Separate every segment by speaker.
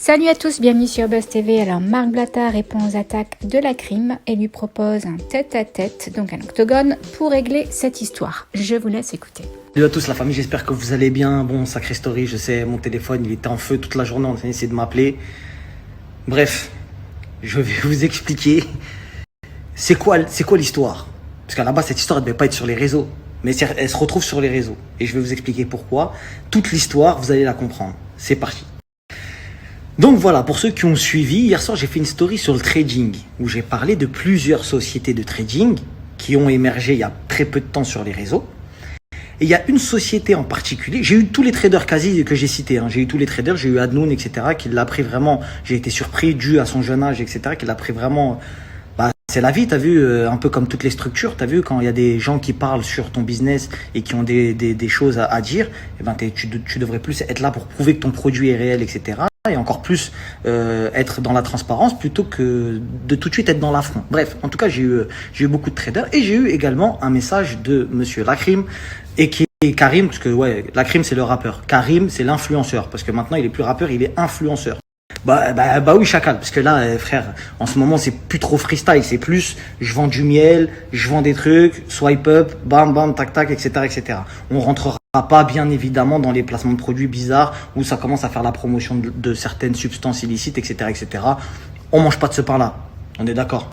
Speaker 1: Salut à tous, bienvenue sur Buzz TV. Alors Marc Blatta répond aux attaques de la crime et lui propose un tête-à-tête, donc un octogone, pour régler cette histoire. Je vous laisse écouter.
Speaker 2: Salut à tous la famille, j'espère que vous allez bien. Bon, sacrée story, je sais, mon téléphone il était en feu toute la journée, on a essayé de m'appeler. Bref, je vais vous expliquer c'est quoi l'histoire. Parce qu'à la base cette histoire elle ne devait pas être sur les réseaux, mais elle se retrouve sur les réseaux. Et je vais vous expliquer pourquoi. Toute l'histoire, vous allez la comprendre. C'est parti. Donc voilà, pour ceux qui ont suivi, hier soir j'ai fait une story sur le trading où j'ai parlé de plusieurs sociétés de trading qui ont émergé il y a très peu de temps sur les réseaux. Et il y a une société en particulier, j'ai eu tous les traders quasi que j'ai cités, hein. J'ai eu tous les traders, j'ai eu Adnoun, etc. qui l'a pris vraiment, j'ai été surpris dû à son jeune âge, etc. qui l'a pris vraiment, c'est la vie, t'as vu, un peu comme toutes les structures, t'as vu, quand il y a des gens qui parlent sur ton business et qui ont des choses à dire, eh ben tu devrais plus être là pour prouver que ton produit est réel, etc. Et encore plus être dans la transparence plutôt que de tout de suite être dans l'affront. Bref, en tout cas, j'ai eu beaucoup de traders et j'ai eu également un message de monsieur Lacrim et qui est Karim, parce que ouais, Lacrim c'est le rappeur, Karim c'est l'influenceur, parce que maintenant il est plus rappeur, il est influenceur. Bah oui, chacal, parce que là, frère, en ce moment, c'est plus trop freestyle, c'est plus, je vends du miel, je vends des trucs, swipe up, bam, bam, tac, tac, etc., etc. On rentrera pas, bien évidemment, dans les placements de produits bizarres, où ça commence à faire la promotion de certaines substances illicites, etc., etc. On mange pas de ce pain-là. On est d'accord?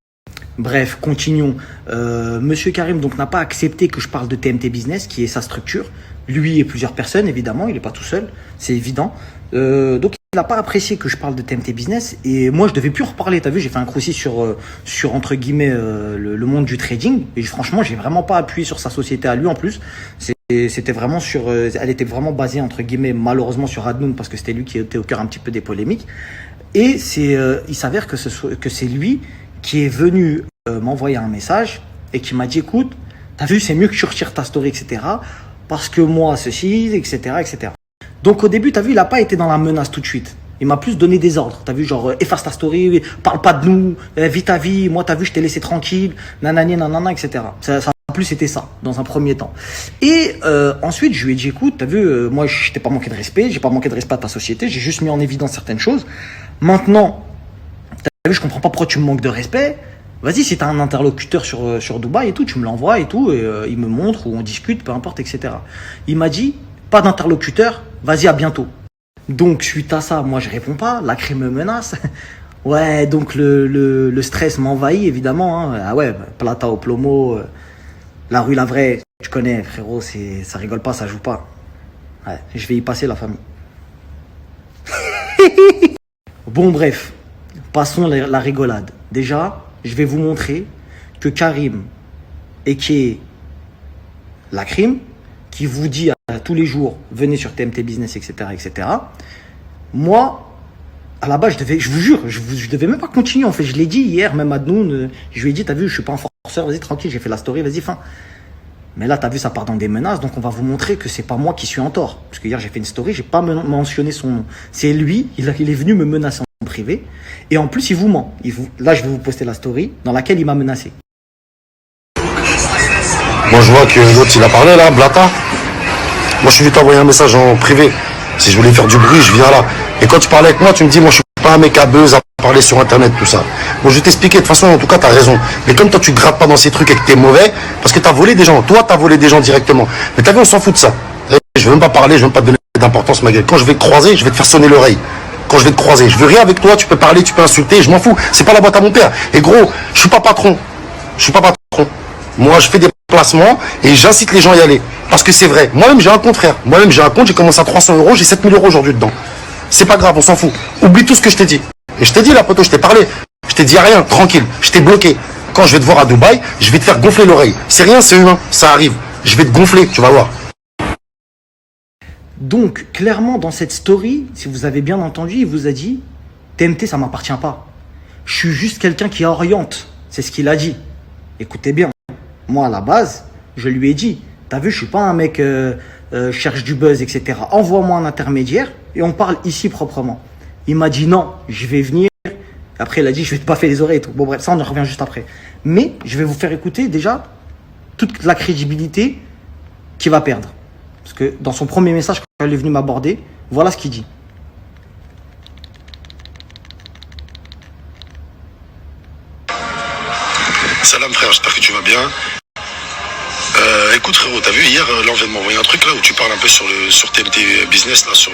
Speaker 2: Bref, continuons. Monsieur Karim, donc, n'a pas accepté que je parle de TMT Business, qui est sa structure. Lui et plusieurs personnes, évidemment, il est pas tout seul, c'est évident. Donc, il n'a pas apprécié que je parle de TMT Business et moi je devais plus en reparler. T'as vu, j'ai fait un croussi sur entre guillemets le monde du trading et franchement j'ai vraiment pas appuyé sur sa société à lui en plus. C'était vraiment sur, elle était vraiment basée entre guillemets malheureusement sur Adnoun parce que c'était lui qui était au cœur un petit peu des polémiques. Et il s'avère que c'est lui qui est venu m'envoyer un message et qui m'a dit écoute, t'as vu, c'est mieux que tu retires ta story, etc. Parce que moi ceci, etc., etc. Donc au début, t'as vu, il a pas été dans la menace tout de suite. Il m'a plus donné des ordres. T'as vu, genre, efface ta story, parle pas de nous, vis ta vie, moi t'as vu, je t'ai laissé tranquille, nanani, nanana, etc. Ça en plus, c'était ça, dans un premier temps. Et ensuite, je lui ai dit, écoute, t'as vu, moi je t'ai pas manqué de respect, j'ai pas manqué de respect à ta société, j'ai juste mis en évidence certaines choses. Maintenant, t'as vu, je comprends pas pourquoi tu me manques de respect. Vas-y, si t'as un interlocuteur sur Dubaï et tout, tu me l'envoies et tout, et il me montre, ou on discute, peu importe, etc. Il m'a dit, pas d'interlocuteur, vas-y, à bientôt. Donc, suite à ça, moi, je réponds pas, la crime me menace. Ouais, donc le stress m'envahit, évidemment. Hein. Ah ouais, Plata au Plomo, la rue La Vraie, tu connais, frérot, ça rigole pas, ça joue pas. Ouais, je vais y passer, la famille. Bon, bref, passons la rigolade. Déjà, je vais vous montrer que Karim, et qui est la crime, qui vous dit tous les jours, venez sur TMT Business, etc., etc. Moi, à la base, je vous jure, je devais même pas continuer. En fait, je l'ai dit hier, même à Noun, je lui ai dit, t'as vu, je suis pas un forceur, vas-y, tranquille, j'ai fait la story, vas-y, fin. Mais là, t'as vu, ça part dans des menaces, donc on va vous montrer que c'est pas moi qui suis en tort. Parce que hier, j'ai fait une story, j'ai pas mentionné son nom. C'est lui, il est venu me menacer en privé. Et en plus, il vous ment. Là, je vais vous poster la story dans laquelle il m'a menacé.
Speaker 3: Moi, je vois que l'autre, il a parlé, là, Blata. Moi, je suis venu t'envoyer un message en privé. Si je voulais faire du bruit, je viens là. Et quand tu parlais avec moi, tu me dis, moi, je suis pas un mec à buzz, à parler sur Internet, tout ça. Bon, je vais t'expliquer. De toute façon, en tout cas, t'as raison. Mais comme toi, tu grattes pas dans ces trucs et que t'es mauvais, parce que t'as volé des gens. Toi, t'as volé des gens directement. Mais t'as vu, on s'en fout de ça. Je veux même pas parler, je veux même pas te donner d'importance, ma gueule. Quand je vais te croiser, je vais te faire sonner l'oreille. Quand je vais te croiser, je veux rien avec toi, tu peux parler, tu peux insulter, je m'en fous. C'est pas la boîte à mon père. Et gros, je suis pas patron. Je suis pas patron. Moi, je fais des placements et j'incite les gens à y aller. Parce que c'est vrai. Moi-même, j'ai un compte, frère. Moi-même, j'ai un compte, j'ai commencé à 300 €, j'ai 7000 € aujourd'hui dedans. C'est pas grave, on s'en fout. Oublie tout ce que je t'ai dit. Et je t'ai dit, là, poteau, je t'ai parlé. Je t'ai dit rien, tranquille. Je t'ai bloqué. Quand je vais te voir à Dubaï, je vais te faire gonfler l'oreille. C'est rien, c'est humain. Ça arrive. Je vais te gonfler, tu vas voir.
Speaker 2: Donc, clairement, dans cette story, si vous avez bien entendu, il vous a dit TMT, ça m'appartient pas. Je suis juste quelqu'un qui oriente. C'est ce qu'il a dit. Écoutez bien. Moi, à la base, je lui ai dit, t'as vu, je suis pas un mec cherche du buzz, etc. Envoie-moi un intermédiaire et on parle ici proprement. Il m'a dit non, je vais venir. Après, il a dit, je vais te baffer les oreilles et tout. Bon, bref, ça, on en revient juste après. Mais je vais vous faire écouter déjà toute la crédibilité qu'il va perdre. Parce que dans son premier message, quand il est venu m'aborder, voilà ce qu'il dit.
Speaker 3: Salam frère, j'espère que tu vas bien. Écoute frérot, t'as vu hier, là on vient de m'envoyer un truc là où tu parles un peu sur TMT Business, là, sur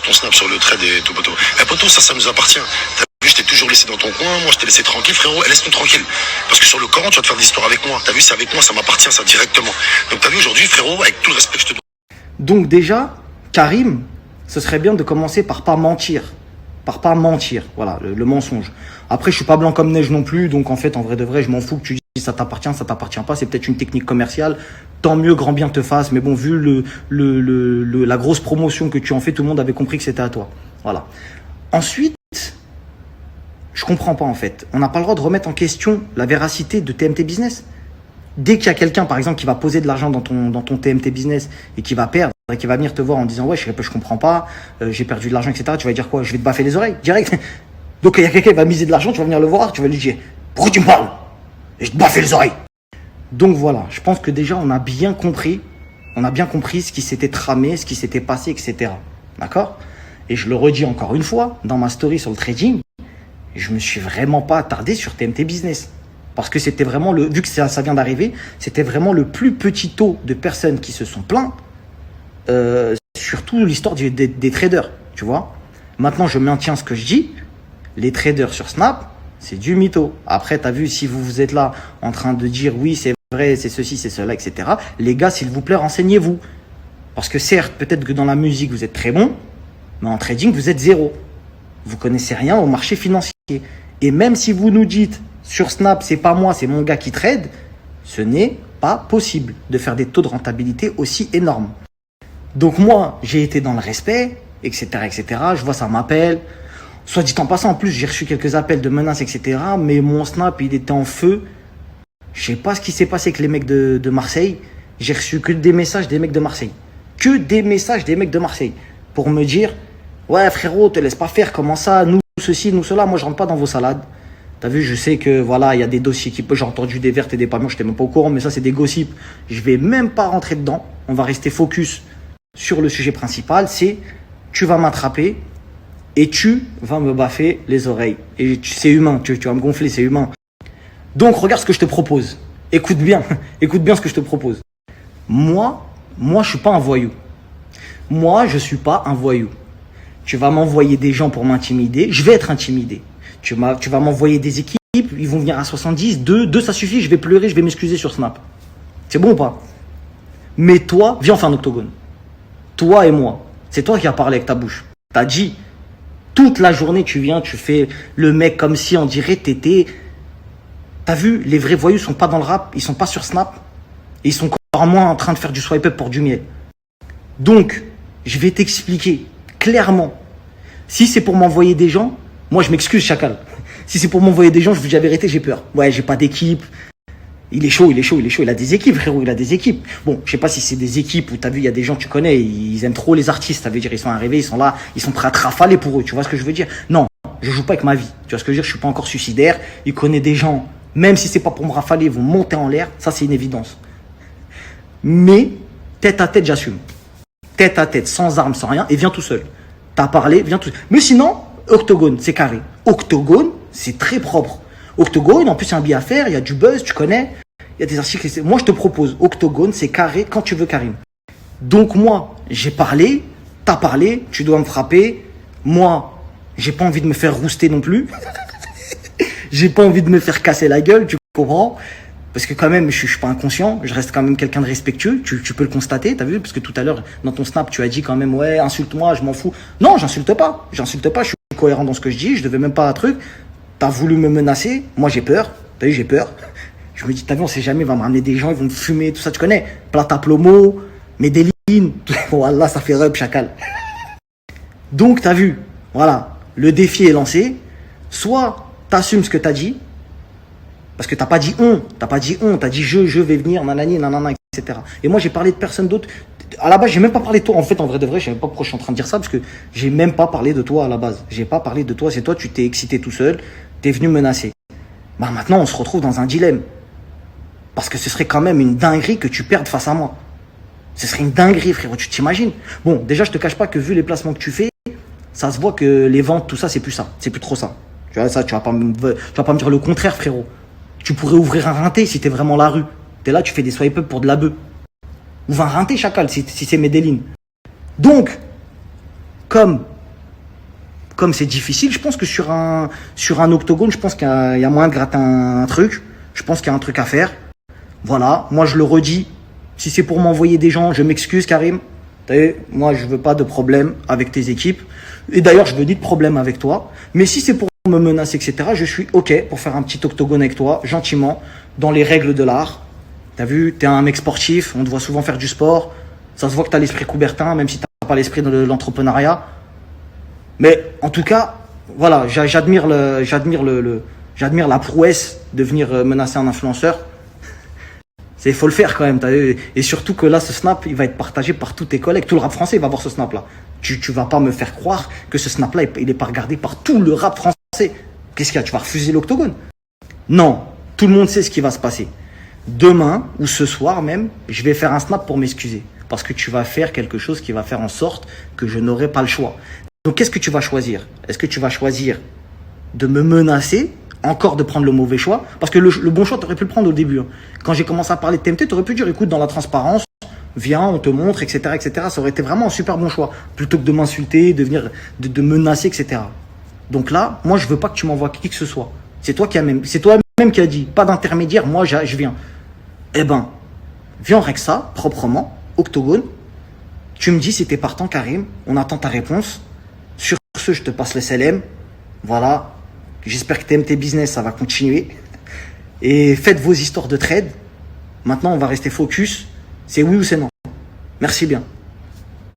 Speaker 3: ton snap, sur le trade et tout poteau. Eh poteau, ça nous appartient. T'as vu, je t'ai toujours laissé dans ton coin, moi je t'ai laissé tranquille frérot, laisse-nous tranquille. Parce que sur le Coran, tu vas te faire de l'histoire avec moi. T'as vu, c'est avec moi, ça m'appartient ça directement. Donc t'as vu aujourd'hui frérot, avec tout le respect que je te donne.
Speaker 2: Donc déjà, Karim, ce serait bien de commencer par pas mentir. Par pas mentir, voilà, le mensonge. Après, je suis pas blanc comme neige non plus, donc en fait, en vrai de vrai, je m'en fous que tu dis ça t'appartient pas, c'est peut-être une technique commerciale, tant mieux, grand bien te fasse, mais bon, vu la grosse promotion que tu en fais, tout le monde avait compris que c'était à toi. Voilà. Ensuite, je comprends pas en fait, on n'a pas le droit de remettre en question la véracité de TMT Business. Dès qu'il y a quelqu'un, par exemple, qui va poser de l'argent dans ton TMT Business et qui va perdre, et qui va venir te voir en disant « Ouais, je comprends pas, j'ai perdu de l'argent, etc. » Tu vas dire quoi? Je vais te baffer les oreilles, direct. Donc, il y a quelqu'un qui va miser de l'argent, tu vas venir le voir, tu vas lui dire « Pourquoi tu me parles? Et je te baffe les oreilles. » Donc, voilà, je pense que déjà, on a bien compris ce qui s'était tramé, ce qui s'était passé, etc. D'accord? Et je le redis encore une fois, dans ma story sur le trading, je me suis vraiment pas attardé sur TMT Business. Parce que c'était vraiment, vu que ça vient d'arriver, c'était vraiment le plus petit taux de personnes qui se sont plaints, surtout l'histoire des traders, tu vois. Maintenant, je maintiens ce que je dis, les traders sur Snap, c'est du mytho. Après, tu as vu, si vous êtes là en train de dire oui, c'est vrai, c'est ceci, c'est cela, etc. Les gars, s'il vous plaît, renseignez-vous. Parce que certes, peut-être que dans la musique, vous êtes très bon, mais en trading, vous êtes zéro. Vous connaissez rien au marché financier. Et même si vous nous dites, sur Snap, c'est pas moi, c'est mon gars qui trade, ce n'est pas possible de faire des taux de rentabilité aussi énormes. Donc moi, j'ai été dans le respect, etc., etc. Je vois, ça m'appelle. Soit dit en passant, en plus, j'ai reçu quelques appels de menaces, etc. Mais mon Snap, il était en feu. Je sais pas ce qui s'est passé avec les mecs de Marseille. J'ai reçu que des messages des mecs de Marseille. Que des messages des mecs de Marseille. Pour me dire, ouais frérot, te laisse pas faire, comment ça, nous ceci, nous cela, moi je rentre pas dans vos salades. T'as vu, je sais que voilà, il y a des dossiers j'ai entendu des vertes et des pas mûres, je n'étais même pas au courant, mais ça c'est des gossips. Je vais même pas rentrer dedans. On va rester focus sur le sujet principal, c'est tu vas m'attraper et tu vas me baffer les oreilles. Et c'est humain, tu vas me gonfler, c'est humain. Donc regarde ce que je te propose. Écoute bien ce que je te propose. Moi, je suis pas un voyou. Moi, je suis pas un voyou. Tu vas m'envoyer des gens pour m'intimider, je vais être intimidé. Tu vas m'envoyer des équipes, ils vont venir à 70, 2 ça suffit, je vais pleurer, je vais m'excuser sur Snap. C'est bon ou pas? Mais toi, viens, on fait un octogone. Toi et moi, c'est toi qui as parlé avec ta bouche. T'as dit, toute la journée tu viens, tu fais le mec comme si on dirait t'étais... T'as vu, les vrais voyous sont pas dans le rap, ils sont pas sur Snap, et ils sont encore moins en train de faire du swipe up pour du miel. Donc, je vais t'expliquer clairement. Si c'est pour m'envoyer des gens, moi, je m'excuse, chacal. Si c'est pour m'envoyer des gens, je vous dis la vérité, j'ai peur. Ouais, j'ai pas d'équipe. Il est chaud. Il a des équipes, frérot, il a des équipes. Bon, je sais pas si c'est des équipes où t'as vu, il y a des gens que tu connais, ils aiment trop les artistes. Ça veut dire, ils sont arrivés, ils sont là, ils sont prêts à te rafaler pour eux. Tu vois ce que je veux dire? Non, je joue pas avec ma vie. Tu vois ce que je veux dire? Je suis pas encore suicidaire. Il connaît des gens, même si c'est pas pour me rafaler, ils vont monter en l'air. Ça, c'est une évidence. Mais, tête à tête, j'assume. Tête à tête, sans armes, sans rien, et viens tout seul. T'as parlé, viens tout seul. Mais sinon, octogone, c'est carré. Octogone, c'est très propre. Octogone, en plus, il y a un billet à faire, il y a du buzz, tu connais. Il y a des articles. Moi, je te propose octogone, c'est carré quand tu veux, Karim. Donc, moi, j'ai parlé, t'as parlé, tu dois me frapper. Moi, j'ai pas envie de me faire rouster non plus. J'ai pas envie de me faire casser la gueule, tu comprends? Parce que quand même, je suis pas inconscient, je reste quand même quelqu'un de respectueux, tu peux le constater, t'as vu? Parce que tout à l'heure, dans ton snap, tu as dit quand même, ouais, insulte-moi, je m'en fous. Non, j'insulte pas, je suis cohérent dans ce que je dis, je devais même pas un truc. T'as voulu me menacer, moi j'ai peur, t'as vu, j'ai peur. Je me dis, t'as vu, on sait jamais, il va me ramener des gens, ils vont me fumer, tout ça, tu connais? Plata plomo, Medellin, voilà, ça fait rub, chacal. Donc, t'as vu, voilà, le défi est lancé. Soit t'assumes ce que t'as dit, parce que t'as pas dit t'as dit je vais venir, nanani, nanana, etc. Et moi, j'ai parlé de personne d'autre. À la base, j'ai même pas parlé de toi. En fait, en vrai de vrai, je sais même pas pourquoi je suis en train de dire ça, parce que j'ai même pas parlé de toi à la base. J'ai pas parlé de toi, c'est toi, tu t'es excité tout seul, t'es venu menacer. Bah maintenant, on se retrouve dans un dilemme. Parce que ce serait quand même une dinguerie que tu perdes face à moi. Ce serait une dinguerie, frérot, tu t'imagines? Bon, déjà, je te cache pas que vu les placements que tu fais, ça se voit que les ventes, tout ça, c'est plus ça. C'est plus trop ça. Tu vois, ça, tu vas pas me dire le contraire, frérot. Tu pourrais ouvrir un rinté si t'es vraiment la rue. T'es là, tu fais des swipe up pour de la bœuf. Ouvre un rinté, chacal, si c'est Medellin. Donc, comme c'est difficile, je pense que sur un octogone, je pense qu'il y a moyen de gratter un truc. Je pense qu'il y a un truc à faire. Voilà, moi je le redis. Si c'est pour m'envoyer des gens, je m'excuse, Karim. Moi, je veux pas de problème avec tes équipes. Et d'ailleurs, je veux ni de problème avec toi. Mais si c'est pour me menacer, etc., je suis OK pour faire un petit octogone avec toi, gentiment, dans les règles de l'art. T'as vu, t'es un mec sportif, on te voit souvent faire du sport. Ça se voit que t'as l'esprit Coubertin, même si t'as pas l'esprit de l'entrepreneuriat. Mais en tout cas, voilà, j'admire la prouesse de venir menacer un influenceur. Il faut le faire quand même. Et surtout que là, ce snap, il va être partagé par tous tes collègues. Tout le rap français va voir ce snap-là. Tu vas pas me faire croire que ce snap-là, il est pas regardé par tout le rap français. Qu'est-ce qu'il y a? Tu vas refuser l'octogone? Non, tout le monde sait ce qui va se passer. Demain, ou ce soir même, je vais faire un snap pour m'excuser. Parce que tu vas faire quelque chose qui va faire en sorte que je n'aurai pas le choix. Donc, qu'est-ce que tu vas choisir? Est-ce que tu vas choisir de me menacer, encore de prendre le mauvais choix? Parce que le bon choix, tu aurais pu le prendre au début. Quand j'ai commencé à parler de TMT, tu aurais pu dire, écoute, dans la transparence, viens, on te montre, etc., etc. Ça aurait été vraiment un super bon choix. Plutôt que de m'insulter, de menacer, etc. Donc là, moi, je veux pas que tu m'envoies qui que ce soit. C'est toi-même qui a dit, pas d'intermédiaire, moi, je viens. Eh ben, viens, on règle ça, proprement, octogone. Tu me dis si t'es partant, Karim. On attend ta réponse. Sur ce, je te passe le SLM. Voilà. J'espère que t'aimes tes business, ça va continuer. Et faites vos histoires de trade. Maintenant, on va rester focus. C'est oui ou c'est non. Merci bien.